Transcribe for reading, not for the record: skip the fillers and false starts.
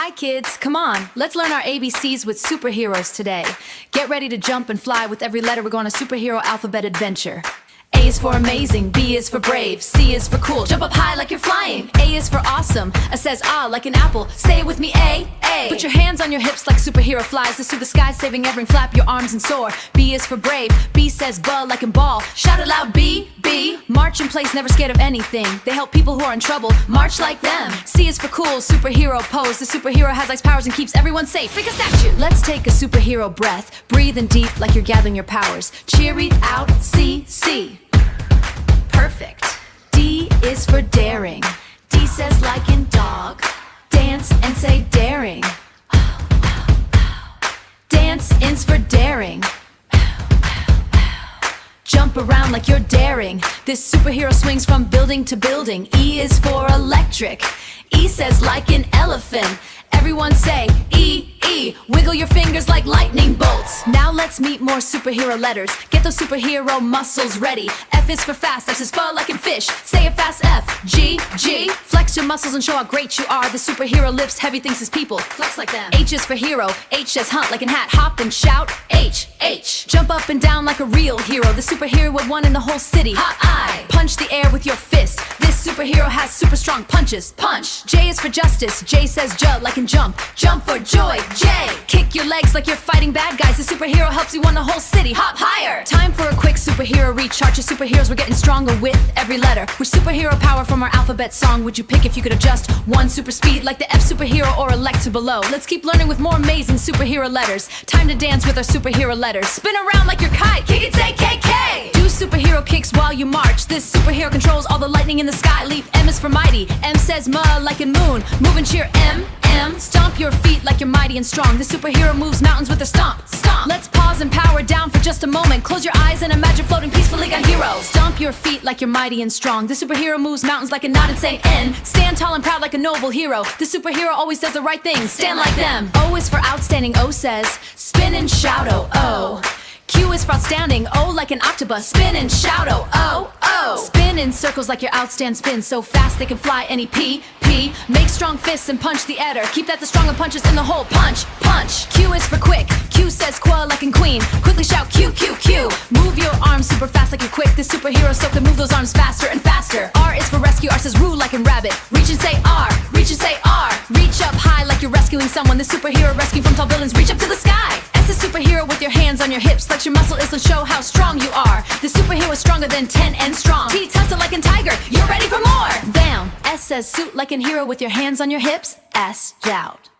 Hi kids, come on, let's learn our ABCs with superheroes today. Get ready to jump and fly with every letter. We're going on a superhero alphabet adventure. A is for amazing, B is for brave, C is for cool, jump up high like you're flying. A is for awesome, A says ah like an apple, say it with me A. Put your hands on your hips like superhero flies, this through the sky saving everything, flap your arms and soar. B is for brave, B says buh like in ball, shout it loud B, B. March in place, never scared of anything, they help people who are in trouble, march like them. C is for cool, superhero pose, the superhero has ice powers and keeps everyone safe, freak a statue. Let's take a superhero breath, breathe in deep like you're gathering your powers. Cheer it out, C, C. Perfect. D is for daring. D says like in dog. Dance and say daring. Dance is for daring. Jump around like you're daring. This superhero swings from building to building. E is for electric. E says like an elephant. Everyone say E, E. Wiggle your fingers like lightning bolts. Now let's meet more superhero letters. Get those superhero muscles ready. F is for fast, F is for like in fish. Say it fast, F. G, G. Flex your muscles and show how great you are. The superhero lifts heavy things as people. Flex like them. H is for hero. H says hunt like in hat. Hop and shout. H, H. Jump up and down like a real hero. The superhero would won in the whole city. Hot I. Punch the air with your fist. This superhero has super strong punches. Punch. J is for justice. J says J like in jump. Jump for joy. J. Kick your legs like you're fighting bad guys. The superhero helps you win the whole city. Hop higher. Time for a quick superhero recharge. Your superheroes were getting stronger with every letter. Which superhero power from our alphabet song would you pick if you could adjust one super speed like the F superhero or elect to below? Let's keep learning with more amazing superhero letters. Time to dance with our superhero letters. Spin around like your kite. Kick it, say KK. Do superhero kicks while you march. This superhero controls all the lightning in the sky. Leap. M is for mighty. M says ma like a moon. Move and cheer. M, M. Stomp your feet like you're mighty and strong. The superhero moves mountains with a stomp. Stomp. Let's pause and power down for just a moment. Close your eyes and imagine floating peacefully like a hero. Stomp your feet like you're mighty and strong. The superhero moves mountains like a nod and say N. Stand tall and proud like a noble hero. The superhero always does the right thing. Stand like them. O is for outstanding. O says spin and shout oh oh. Q is for outstanding. O like an octopus. Spin and shout oh oh oh. Spin in circles like your outstand spin so fast they can fly any P. P. Make strong fists and punch the adder. Keep that the stronger punches in the hole. Punch, punch. Q is for quick. Q says qua like in queen. Quickly shout Q, Q, Q. Move your arms super fast like you're quick. The superhero so can move those arms faster and faster. R is for rescue. R says roo like in rabbit. Reach and say R. Reach and say R. Reach up high like you're rescuing someone. The superhero rescuing from tall buildings. Reach up to the sky. S is superhero with your hands on your hips. Flex your muscle is to show how strong you are. The superhero is stronger than 10 and strong. T tussle like in tiger. You're ready for more. Down. S says suit like in hero with your hands on your hips. S shout.